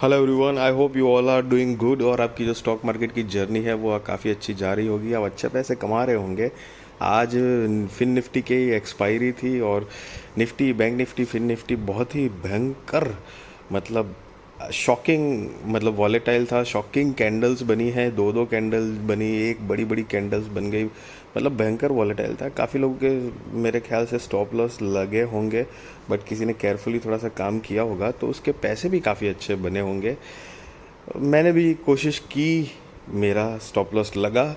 Hello everyone, I hope you all are doing good. और आपकी जो स्टॉक मार्केट की जर्नी है वो काफ़ी अच्छी जा रही होगी। आप अच्छे पैसे कमा रहे होंगे। आज फिन निफ्टी की एक्सपायरी थी और निफ्टी, बैंक निफ्टी, फिन निफ्टी बहुत ही भयंकर, मतलब शॉकिंग, मतलब वॉलेटाइल था। शॉकिंग कैंडल्स बनी है, दो दो कैंडल बनी, एक बड़ी बड़ी कैंडल्स बन गई। मतलब भयंकर वॉलेटाइल था। काफ़ी लोगों के मेरे ख्याल से स्टॉप लॉस लगे होंगे, बट किसी ने केयरफुली थोड़ा सा काम किया होगा तो उसके पैसे भी काफ़ी अच्छे बने होंगे। मैंने भी कोशिश की, मेरा स्टॉप लॉस लगा।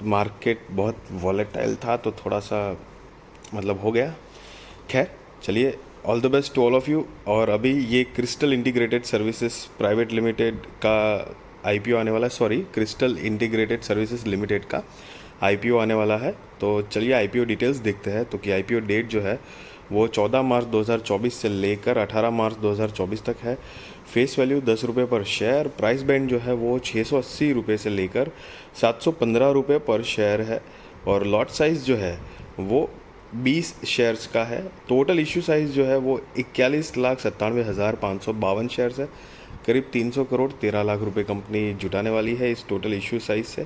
मार्केट बहुत वॉलेटाइल था तो थोड़ा सा मतलब हो गया। खैर, चलिए, all the best to all of you. और अभी ये क्रिस्टल इंटीग्रेटेड सर्विसेज प्राइवेट लिमिटेड का आईपीओ आने वाला है। सॉरी, क्रिस्टल इंटीग्रेटेड सर्विसेज लिमिटेड का आईपीओ आने वाला है। तो चलिए आईपीओ डिटेल्स देखते हैं। तो कि आईपीओ डेट जो है वो 14 मार्च 2024 से लेकर 18 मार्च 2024 तक है। फेस वैल्यू 10 रुपये पर शेयर। प्राइस बैंड जो है वो 680 रुपये से लेकर 715 रुपये पर शेयर है। और लॉट साइज़ जो है वो 20 शेयर्स का है। टोटल इशू साइज़ जो है वो 41,97,552 शेयर्स है। करीब 300 करोड़ 13 लाख रुपए कंपनी जुटाने वाली है इस टोटल इशू साइज से।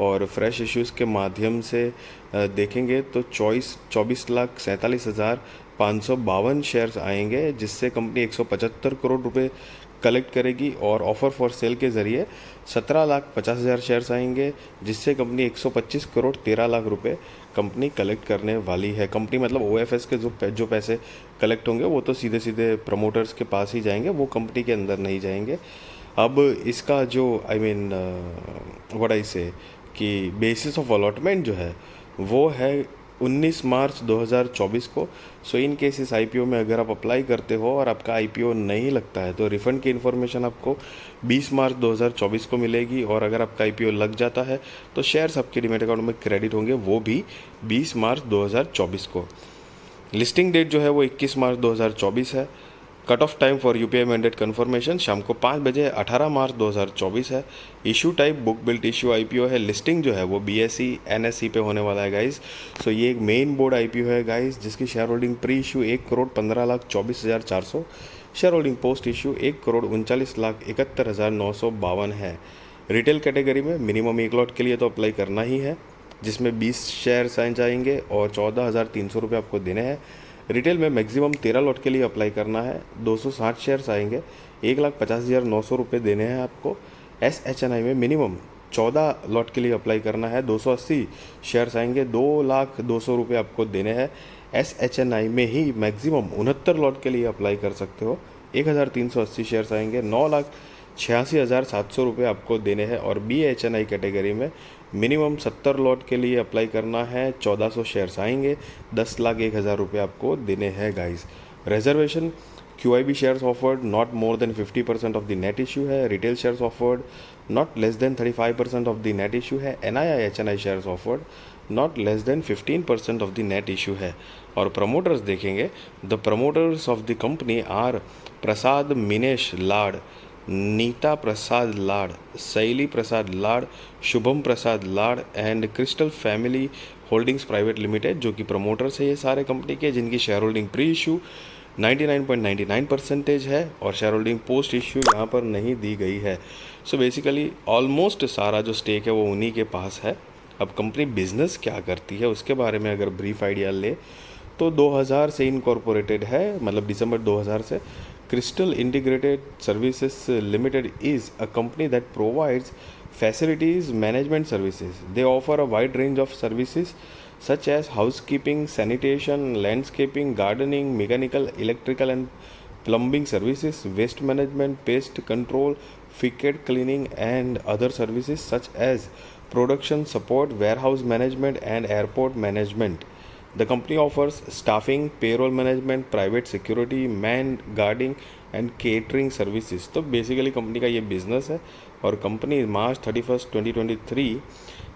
और फ्रेश इश्यूज़ के माध्यम से देखेंगे तो 24,47,552 शेयर्स आएंगे, जिससे कंपनी 175 करोड़ रुपए कलेक्ट करेगी। और ऑफ़र फॉर सेल के ज़रिए 17,50,000 शेयर्स आएंगे, जिससे कंपनी 125 करोड़ 13 लाख रुपए कंपनी कलेक्ट करने वाली है। कंपनी मतलब ओएफएस के जो पैसे कलेक्ट होंगे वो तो सीधे सीधे प्रमोटर्स के पास ही जाएंगे, वो कंपनी के अंदर नहीं जाएंगे। अब इसका जो आई मीन व्हाट आई से कि बेसिस ऑफ अलॉटमेंट जो है वो है 19 मार्च 2024 को। सो इन केस इस आईपीओ में अगर आप अप्लाई करते हो और आपका आईपीओ नहीं लगता है तो रिफ़ंड की इन्फॉर्मेशन आपको 20 मार्च 2024 को मिलेगी। और अगर आपका आईपीओ लग जाता है तो शेयर्स आपके डीमैट अकाउंट में क्रेडिट होंगे, वो भी 20 मार्च 2024 को। लिस्टिंग डेट जो है वो 21 मार्च 2024 है। Cut off time for UPI mandate confirmation शाम को 5 बजे 18 मार्च 2024 है। Issue type book built issue IPO है। लिस्टिंग जो है वो बीएसई एनएसई पे होने वाला है गाइस। सो ये एक मेन बोर्ड आईपीओ है गाइस, जिसकी share holding pre issue 1,15,24,400, share holding post issue 1,39,71,952 है। रिटेल कैटेगरी में मिनिमम एक लॉट के लिए तो अप्लाई करना ही है, जिसमें 20 शेयर साइन जाएंगे और 14,300 रुपये आपको देने हैं। रिटेल में मैक्सिमम 13 लॉट के लिए अप्लाई करना है, 260 शेयर्स आएंगे, 1,50,900 रुपये देने हैं आपको। एसएचएनआई में मिनिमम 14 लॉट के लिए अप्लाई करना है, 280 शेयर्स आएंगे, 2,02,000 रुपये आपको देने हैं। एसएचएनआई में ही मैक्सिमम 69 लॉट के लिए अप्लाई कर सकते हो, 1,380 शेयर्स आएंगे, 9,86,700 रुपये आपको देने हैं। और BHNI कैटेगरी में मिनिमम 70 लॉट के लिए अप्लाई करना है, 1,400 शेयर्स आएंगे, 10,01,000 रुपये आपको देने हैं guys. Reservation QIB shares offered not more than 50% of the net issue है। Retail shares offered not less than 35% of the net issue है। NII HNI shares offered not less than 15% of the net issue है। और promoters देखेंगे, the promoters of the company are Prasad Minesh Lad, Neeta Prasad Lad, शैली Prasad Lad, Shubham Prasad Lad and crystal family holdings private limited, जो कि promoters है ये सारे कंपनी के, जिनकी शेयर होल्डिंग प्री इशू 99.99% है और शेयर होल्डिंग पोस्ट इशू यहाँ पर नहीं दी गई है। सो बेसिकली ऑलमोस्ट सारा जो स्टेक है वो उन्हीं के पास है। अब कंपनी बिजनेस क्या करती है उसके बारे में अगर ब्रीफ आइडिया ले तो 2000 से इनकॉर्पोरेटेड है, मतलब दिसंबर 2000 से। Crystal Integrated Services limited is a company that provides facilities management services. They offer a wide range of services such as housekeeping, sanitation, landscaping, gardening, mechanical, electrical and plumbing services, waste management, pest control, facade cleaning and other services such as production support, warehouse management and airport management. The company offers staffing, payroll management, private security, manned guarding and catering services. तो basically company का ये business है। और company March 31, 2023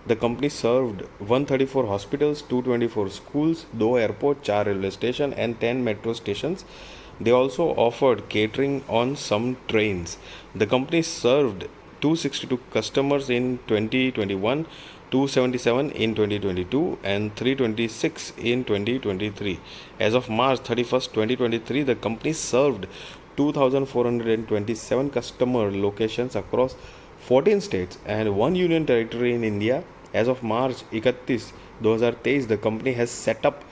the company served 134 hospitals, 224 schools, 2 airport, 4 railway station and 10 metro stations. They also offered catering on some trains. The company served 262 customers in 2021, 277 in 2022 and 326 in 2023. As of March 31st, 2023, the company served 2,427 customer locations across 14 states and one union territory in India. As of March 31, 2023, the company has set up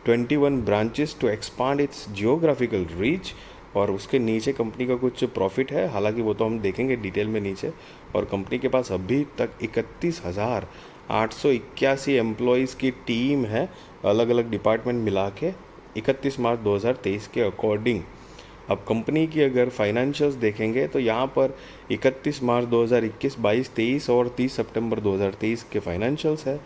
21 branches to expand its geographical reach. और उसके नीचे company का कुछ profit है, हालांकि वो तो हम देखेंगे डिटेल में नीचे। और कंपनी के पास अभी तक 31,881 एम्प्लॉयज़ की टीम है, अलग अलग डिपार्टमेंट मिला के 31 मार्च 2023 के अकॉर्डिंग। अब कंपनी की अगर फाइनेंशियल्स देखेंगे तो यहाँ पर 31 मार्च 2021, 22, 23 और 30 सितंबर 2023 के फाइनेंशियल्स है।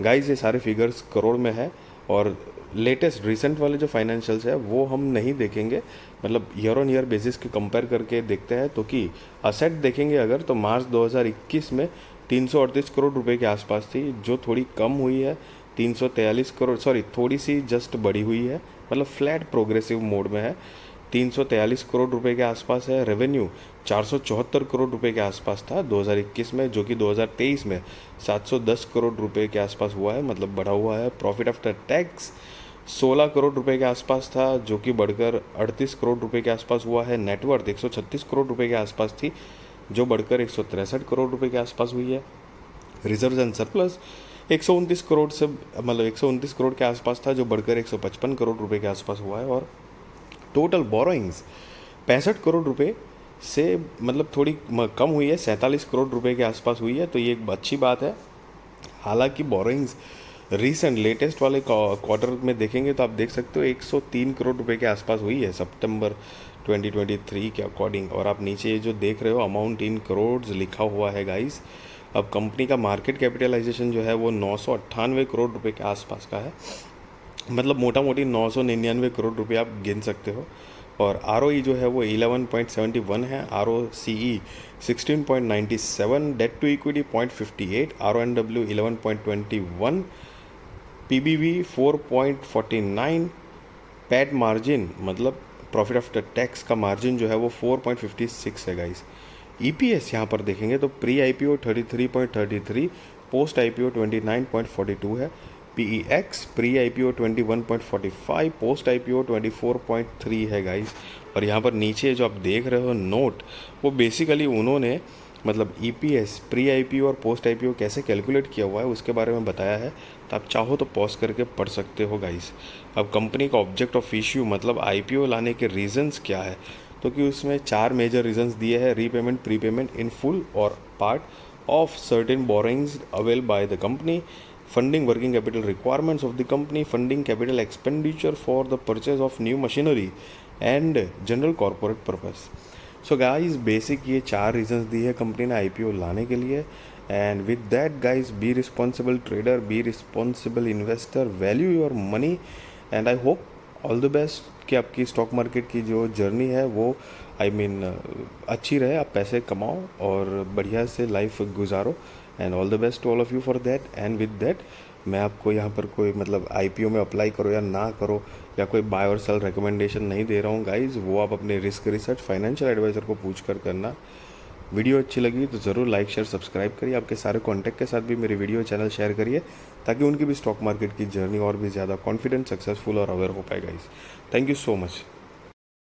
गाइस ये सारे फिगर्स करोड़ में है और लेटेस्ट रिसेंट वाले जो फाइनेंशियल्स है वो हम नहीं देखेंगे, मतलब ईयर ऑन ईयर बेसिस के कंपेयर करके देखते हैं। तो कि असेट देखेंगे अगर तो मार्च 2021 में 338 करोड़ रुपए के आसपास थी, जो थोड़ी कम हुई है 343 करोड़, सॉरी थोड़ी सी जस्ट बढ़ी हुई है, मतलब फ्लैट प्रोग्रेसिव मोड में है। 343 करोड़ रुपए के आसपास है। रेवेन्यू 474 करोड़ रुपए के आसपास था 2021 में, जो कि 2023 में 710 करोड़ रुपए के आसपास हुआ है, मतलब बढ़ा हुआ है। प्रॉफिट आफ्टर टैक्स 16 करोड़ रुपए के आसपास था, जो कि बढ़कर 38 करोड़ रुपए के आसपास हुआ है। नेटवर्थ 136 करोड़ रुपए के आसपास थी, जो बढ़कर 163 करोड़ रुपए के आसपास हुई है। रिजर्व एंड सरप्लस 129 करोड़ से, मतलब 129 करोड़ के आसपास था, जो बढ़कर 155 करोड़ रुपए के आसपास हुआ है। और टोटल बोरोइंग्स 65 करोड़ रुपए से मतलब थोड़ी कम हुई है, 47 करोड़ रुपए के आसपास हुई है, तो ये एक अच्छी बात है। हालांकि बोरोइंग्स रीसेंट लेटेस्ट वाले क्वार्टर में देखेंगे तो आप देख सकते हो 103 करोड़ रुपए के आसपास हुई है सितंबर 2023 के अकॉर्डिंग। और आप नीचे जो देख रहे हो अमाउंट इन करोड़ लिखा हुआ है गाइस। अब कंपनी का मार्केट कैपिटलाइजेशन जो है वो 998 करोड़ रुपए के आसपास का है, मतलब मोटा मोटी 999 करोड़ रुपए आप गिन सकते हो। और ROE जो है वो 11.71 है, ROCE 16.97, debt to equity 0.58, RONW 11.21, PBV 4.49, PAT margin मतलब प्रॉफिट आफ्टर टैक्स का मार्जिन जो है वो 4.56 है गाइस। EPS यहाँ पर देखेंगे तो प्री IPO 33.33, पोस्ट IPO 29.42 है। PEX pre IPO 21.45, post IPO 24.3 है गाइस। और यहाँ पर नीचे जो आप देख रहे हो नोट, वो बेसिकली उन्होंने मतलब EPS प्री IPO और पोस्ट IPO कैसे कैलकुलेट किया हुआ है उसके बारे में बताया है, तो आप चाहो तो पॉज करके पढ़ सकते हो गाइस। अब कंपनी का ऑब्जेक्ट ऑफ इश्यू मतलब IPO लाने के रीजंस क्या है, तो कि उसमें 4 मेजर रीजंस दिए हैं। रीपेमेंट, प्रीपेमेंट इन फुल और part of certain borrowings avail by the company, funding working capital requirements of the company, funding capital expenditure for the purchase of new machinery and general corporate purpose. So guys basic ये 4 reasons दी है company ने IPO लाने के लिए। And with that guys be responsible trader, be responsible investor, value your money and I hope all the best कि आपकी stock market की जो जर्नी है वो अच्छी रहे, आप पैसे कमाओ और बढ़िया से लाइफ गुजारो। And all the best to all of you for that. And with that मैं आपको यहाँ पर कोई मतलब IPO में अप्लाई करो या ना करो या कोई बाय और सेल रिकमेंडेशन नहीं दे रहा हूँ गाइज, वो आप अपने रिस्क रिसर्च फाइनेंशियल एडवाइज़र को पूछ कर करना। वीडियो अच्छी लगी तो ज़रूर लाइक शेयर सब्सक्राइब करिए, आपके सारे कॉन्टैक्ट के साथ भी मेरे वीडियो चैनल शेयर करिए ताकि उनकी भी स्टॉक मार्केट की जर्नी और भी ज़्यादा कॉन्फिडेंट, सक्सेसफुल और अवेयर हो पाए guys. Thank you so much.